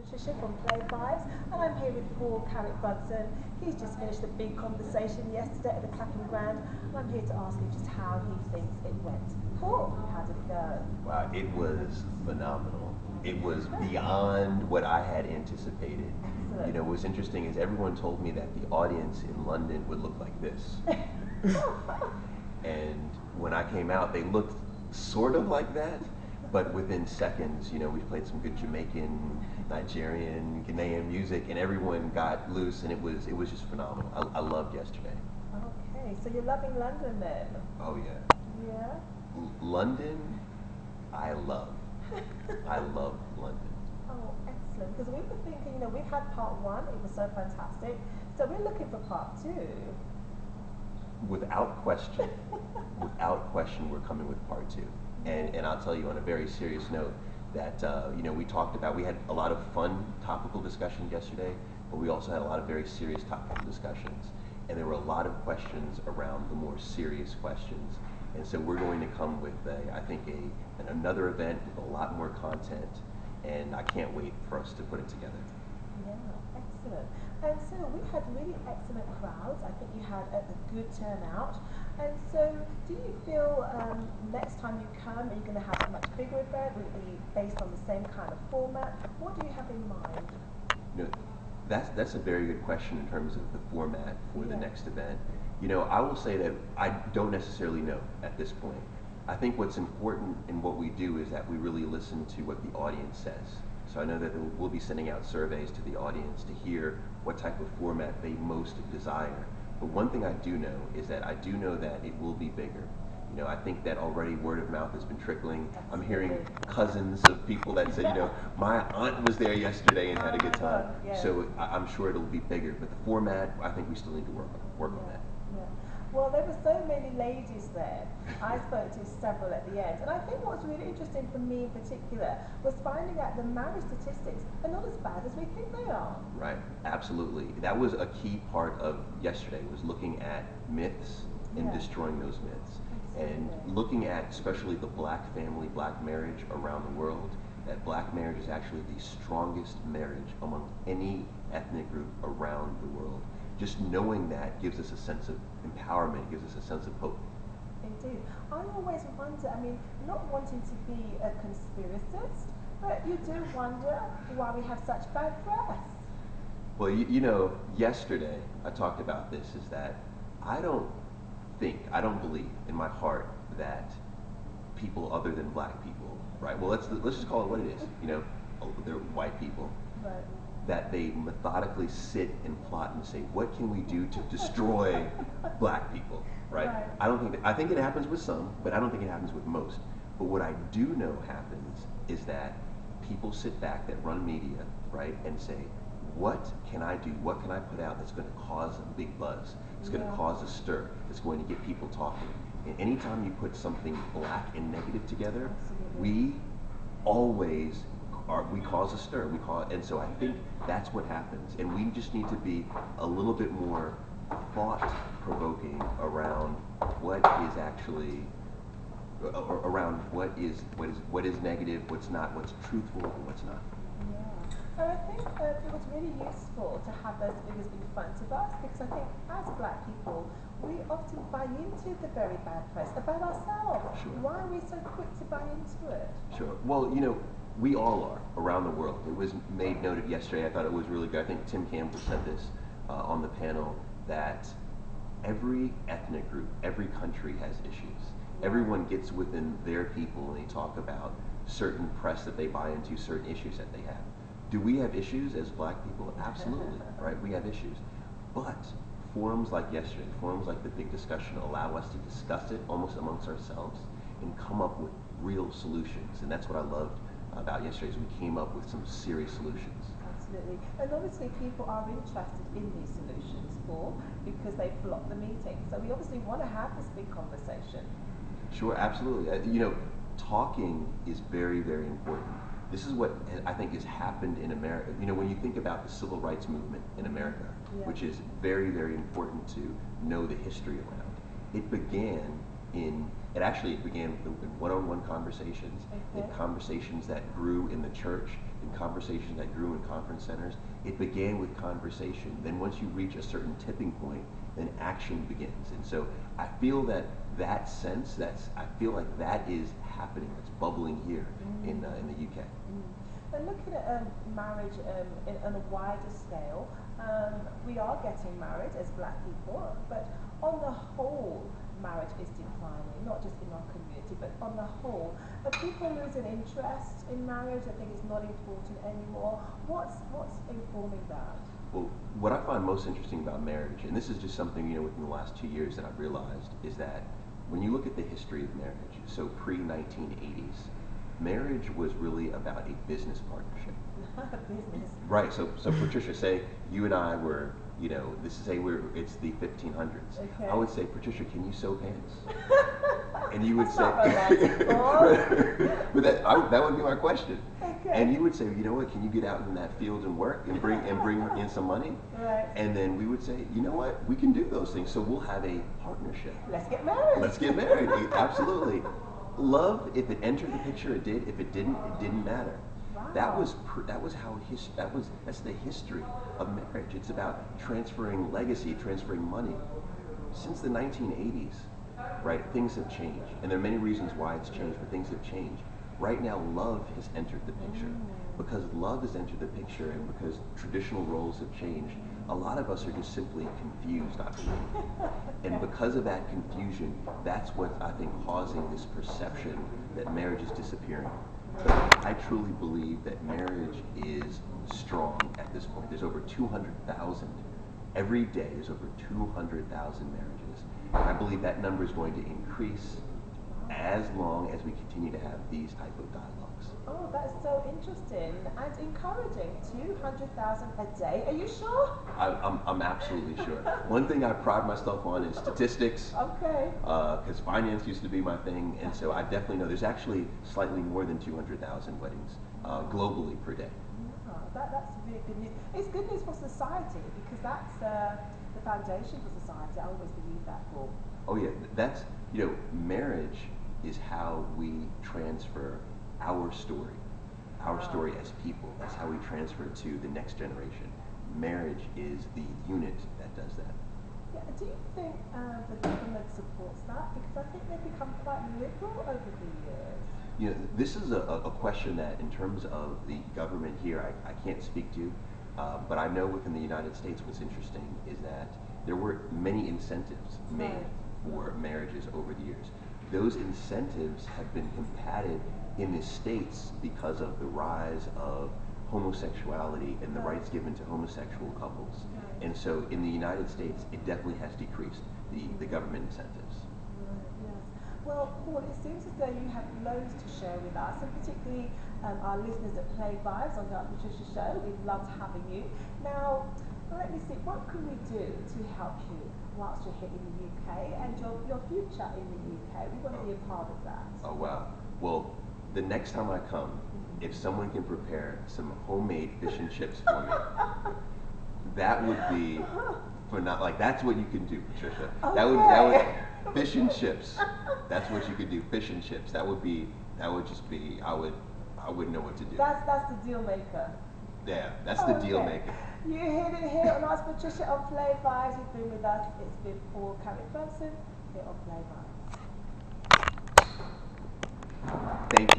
Patricia from PlayVybz, and I'm here with Carrick Brunson. He's just finished a big conversation yesterday at the Clapping Ground, and I'm here to ask him just how he thinks it went. Paul, how did it go? Wow, it was phenomenal. It was beyond what I had anticipated. Excellent. You know, what's interesting is everyone told me that the audience in London would look like this. And when I came out, they looked sort of like that, but within seconds, you know, we played some good Jamaican, Nigerian, Ghanaian music, and everyone got loose, and it was just phenomenal. I loved yesterday. Okay, so you're loving London then? Oh yeah. Yeah? London, I love. I love London. Oh, excellent. Because we were thinking, you know, we've had part one, it was so fantastic, so we're looking for part two. Without question, we're coming with part two. And I'll tell you on a very serious note that, you know, we had a lot of fun topical discussions yesterday, but we also had a lot of very serious topical discussions. And there were a lot of questions around the more serious questions. And so we're going to come with, I think, another event with a lot more content, and I can't wait for us to put it together. Yeah, excellent. And so we had really excellent crowds. I think you had a good turnout. And so do you feel next time you come, are you going to have a much bigger event? Will it be based on the same kind of format? What do you have in mind? You know, that's a very good question in terms of the format for the next event. You know, I will say that I don't necessarily know at this point. I think what's important in what we do is that we really listen to what the audience says. So I know that we'll be sending out surveys to the audience to hear what type of format they most desire. But one thing I do know is that it will be bigger. You know, I think that already word of mouth has been trickling. I'm hearing cousins of people that say, you know, my aunt was there yesterday and had a good time. So I'm sure it'll be bigger. But the format, I think we still need to work on that. Yeah. Well, there were so many ladies there. I spoke to several at the end. And I think what's really interesting for me in particular was finding out the marriage statistics are not as bad as we think they are. Right, absolutely. That was a key part of yesterday, was looking at myths and destroying those myths. And looking at especially the black family, black marriage around the world, that black marriage is actually the strongest marriage among any ethnic group around the world. Just knowing that gives us a sense of empowerment, gives us a sense of hope. Indeed. I always wonder, I mean, not wanting to be a conspiracist, but you do wonder why we have such bad press. Well, you know, yesterday I talked about this, is that I don't believe in my heart that people other than black people, right? Well, let's just call it what it is. You know, they're white people. Right. That they methodically sit and plot and say, what can we do to destroy black people, right? I think it happens with some, but I don't think it happens with most. But what I do know happens is that people sit back that run media, right, and say, what can I do? What can I put out that's going to cause a big buzz? It's going to cause a stir. It's going to get people talking. And anytime you put something black and negative together, we cause a stir. And so I think that's what happens. And we just need to be a little bit more thought-provoking around what is actually, around what is negative, what's not, what's truthful, and what's not. Yeah. And I think it was really useful to have those figures in front of us, because I think as black people, we often buy into the very bad press about ourselves. Sure. Why are we so quick to buy into it? Sure. Well, you know, we all are around the world. It was made noted yesterday. I thought it was really good. I think Tim Campbell said this on the panel, that every ethnic group, every country has issues. Everyone gets within their people and they talk about certain press that they buy into, certain issues that they have. Do we have issues as black people? Absolutely, right? We have issues. But forums like yesterday, forums like the big discussion, allow us to discuss it almost amongst ourselves and come up with real solutions. And that's what I loved about yesterday, is we came up with some serious solutions. Absolutely. And obviously people are interested in these solutions, Paul, because they block the meeting. So we obviously want to have this big conversation. Sure, absolutely. You know, talking is very, very important. This is what I think has happened in America. You know, when you think about the civil rights movement in America, which is very, very important to know the history around, it began in one-on-one conversations, in conversations that grew in the church. and conversations that grew in conference centers, it began with conversation. Then once you reach a certain tipping point, then action begins. And so I feel that sense, I feel like that is happening, it's bubbling here in the UK. And looking at marriage on a wider scale, we are getting married as black people, but on the whole, marriage is declining, not just in our community, but on the whole. Are people losing interest in marriage? I think it's not important anymore. What's informing that? Well, what I find most interesting about marriage, and this is just something, within the last 2 years that I've realized, is that when you look at the history of marriage, so pre-1980s, marriage was really about a business partnership. Business. Right. So Patricia, say you and I were, it's the 1500s. Okay. I would say, Patricia, can you sew pants? And you would That's say, not romantic. but that would be my question. Okay. And you would say, you know what? Can you get out in that field and work and bring in some money? Right. And then we would say, you know what? We can do those things. So we'll have a partnership. Let's get married. Let's get married. Absolutely. Love, if it entered the picture, it did. If it didn't matter. Wow. That's the history of marriage. It's about transferring legacy, transferring money. Since the 1980s, right, things have changed. And there are many reasons why it's changed, but things have changed. Right now, love has entered the picture. Because love has entered the picture and because traditional roles have changed, a lot of us are just simply confused, I believe. And because of that confusion, that's what I think causing this perception that marriage is disappearing. But I truly believe that marriage is strong at this point. There's over 200,000. Every day there's over 200,000 marriages. And I believe that number is going to increase as long as we continue to have these type of dialogues. Oh, that's so interesting and encouraging. 200,000 a day. Are you sure? I'm absolutely sure. One thing I pride myself on is statistics. Okay. Because finance used to be my thing, and so I definitely know there's actually slightly more than 200,000 weddings globally per day. Oh, that's really good news. It's good news for society because that's the foundation for society. I always believe that, Paul. Oh yeah, that's, marriage is how we transfer our story as people. That's how we transfer to the next generation. Marriage is the unit that does that. Yeah, do you think the government supports that? Because I think they've become quite liberal over the years. This is a question that, in terms of the government here, I can't speak to. But I know within the United States, what's interesting is that there were many incentives made for marriages over the years. Those incentives have been combated in the States because of the rise of homosexuality and the rights given to homosexual couples. And so in the United States, it definitely has decreased the government incentives. Right, yes. Well, Paul, it seems as though you have loads to share with us, and particularly our listeners at PlayVybz on the Ask Patricia show. We've loved having you. Now, let me see, what can we do to help you whilst you're here in the UK and your future in the UK? We want to be a part of that. Oh, wow. Well, the next time I come, if someone can prepare some homemade fish and chips for me, that would be that's what you can do, Patricia. Okay. That would fish and chips. That's what you could do, fish and chips. I wouldn't know what to do. That's the deal maker. Yeah, that's the deal maker. You heard it here on Ask Patricia on PlayVybz. You've been with us. It's been Paul Carrick Brunson here on PlayVybz. Thank you.